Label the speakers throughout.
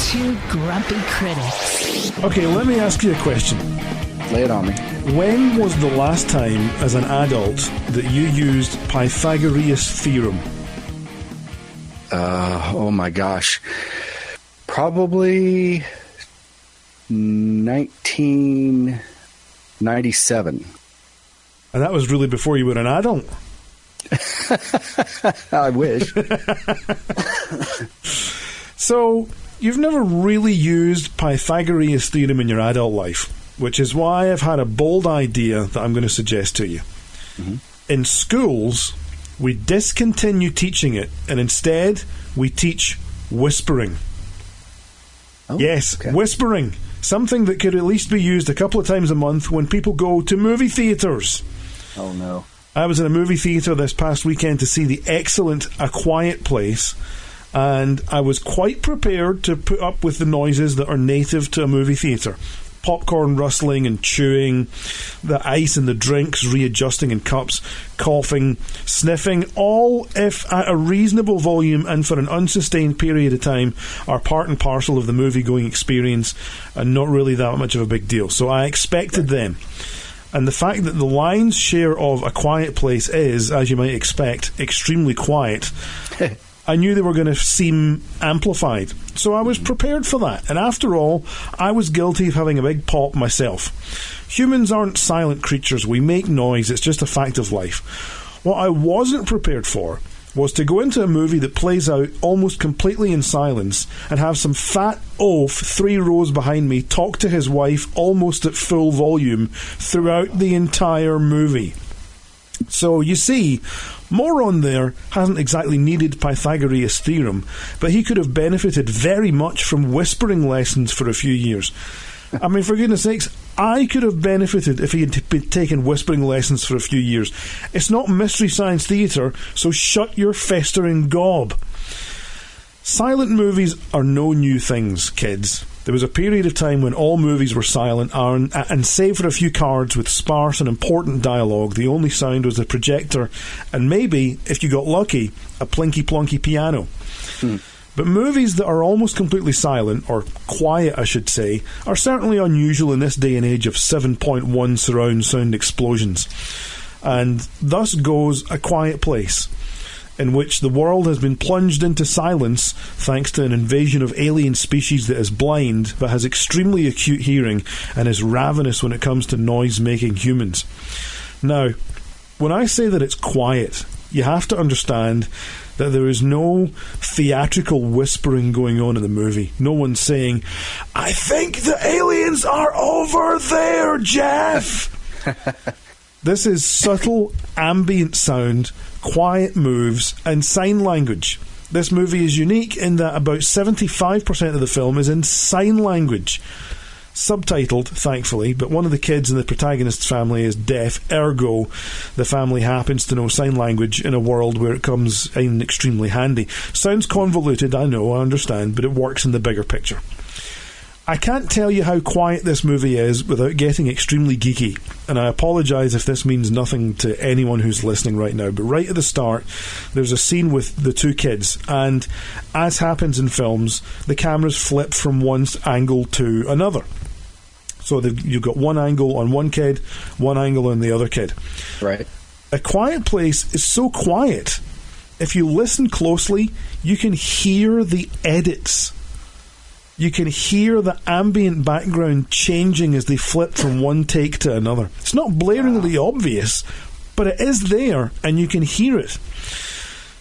Speaker 1: Two grumpy critics.
Speaker 2: Okay, let me ask you a question.
Speaker 3: Lay it on me.
Speaker 2: When was the last time, as an adult, that you used Pythagorean theorem?
Speaker 3: Oh my gosh. Probably 1997.
Speaker 2: And that was really before you were an adult.
Speaker 3: I wish.
Speaker 2: So, you've never really used Pythagorean theorem in your adult life, which is why I've had a bold idea that I'm going to suggest to you. Mm-hmm. In schools, we discontinue teaching it, and instead, we teach whispering.
Speaker 3: Oh,
Speaker 2: yes,
Speaker 3: okay.
Speaker 2: Whispering. Something that could at least be used a couple of times a month when people go to movie theatres.
Speaker 3: Oh, no.
Speaker 2: I was in a movie theatre this past weekend to see the excellent A Quiet Place, and I was quite prepared to put up with the noises that are native to a movie theatre. Popcorn rustling and chewing, the ice and the drinks readjusting in cups, coughing, sniffing, all, if at a reasonable volume and for an unsustained period of time, are part and parcel of the movie-going experience and not really that much of a big deal. So I expected them. And the fact that the lion's share of A Quiet Place is, as you might expect, extremely quiet, I knew they were going to seem amplified. So I was prepared for that. And after all, I was guilty of having a big pop myself. Humans aren't silent creatures. We make noise. It's just a fact of life. What I wasn't prepared for was to go into a movie that plays out almost completely in silence and have some fat oaf 3 rows behind me talk to his wife almost at full volume throughout the entire movie. So, you see, Moron there hasn't exactly needed Pythagorean theorem, but he could have benefited very much from whispering lessons for a few years. I mean, for goodness sakes, I could have benefited if he had been taking whispering lessons for a few years. It's not Mystery Science Theatre, so shut your festering gob. Silent movies are no new things, kids. There was a period of time when all movies were silent, and save for a few cards with sparse and important dialogue, the only sound was the projector and maybe, if you got lucky, a plinky-plonky piano. But movies that are almost completely silent, or quiet I should say, are certainly unusual in this day and age of 7.1 surround sound explosions. And thus goes A Quiet Place, in which the world has been plunged into silence thanks to an invasion of alien species that is blind but has extremely acute hearing and is ravenous when it comes to noise-making humans. Now, when I say that it's quiet, you have to understand that there is no theatrical whispering going on in the movie. No one's saying, "I think the aliens are over there, Jeff!" This is subtle, ambient sound, quiet moves, and sign language. This movie is unique in that about 75% of the film is in sign language. Subtitled, thankfully, but one of the kids in the protagonist's family is deaf, ergo the family happens to know sign language in a world where it comes in extremely handy. Sounds convoluted, I know, I understand, but it works in the bigger picture. I can't tell you how quiet this movie is without getting extremely geeky, and I apologise if this means nothing to anyone who's listening right now, but right at the start there's a scene with the 2 kids, and as happens in films, the cameras flip from one angle to another. So you've got one angle on one kid, one angle on the other kid.
Speaker 3: Right.
Speaker 2: A Quiet Place is so quiet, if you listen closely, you can hear the edits. You can hear the ambient background changing as they flip from one take to another. It's not blaringly obvious, but it is there, and you can hear it.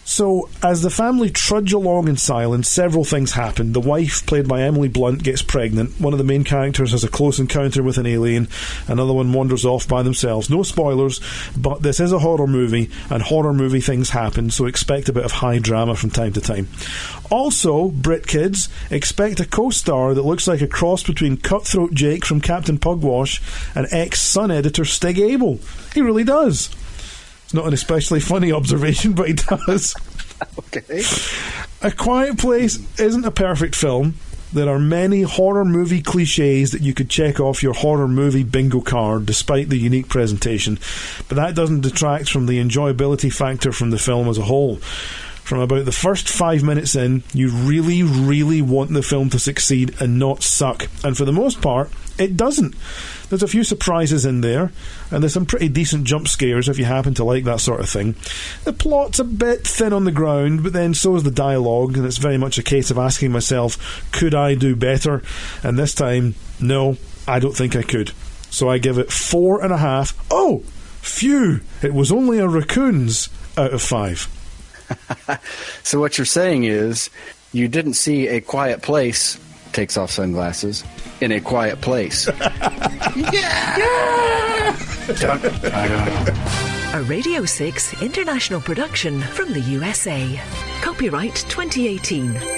Speaker 2: So, as the family trudge along in silence, several things happen. The wife, played by Emily Blunt, gets pregnant. One of the main characters has a close encounter with an alien. Another one wanders off by themselves. No spoilers, but this is a horror movie, and horror movie things happen, so expect a bit of high drama from time to time. Also, Brit kids, expect a co-star that looks like a cross between Cutthroat Jake from Captain Pugwash and ex-Sun editor Stig Abel. He really does. It's not an especially funny observation, but he does.
Speaker 3: Okay.
Speaker 2: A Quiet Place isn't a perfect film. There are many horror movie cliches that you could check off your horror movie bingo card despite the unique presentation, but that doesn't detract from the enjoyability factor from the film as a whole. From about the first 5 minutes in, you really, really want the film to succeed and not suck. And for the most part, it doesn't. There's a few surprises in there, and there's some pretty decent jump scares if you happen to like that sort of thing. The plot's a bit thin on the ground, but then so is the dialogue, and it's very much a case of asking myself, could I do better? And this time, no, I don't think I could. So I give it 4.5. Oh, phew! It was only a raccoon's out of 5.
Speaker 3: So what you're saying is, you didn't see A Quiet Place, takes off sunglasses, in a quiet place.
Speaker 4: A Radio 6 international production from the USA. Copyright 2018.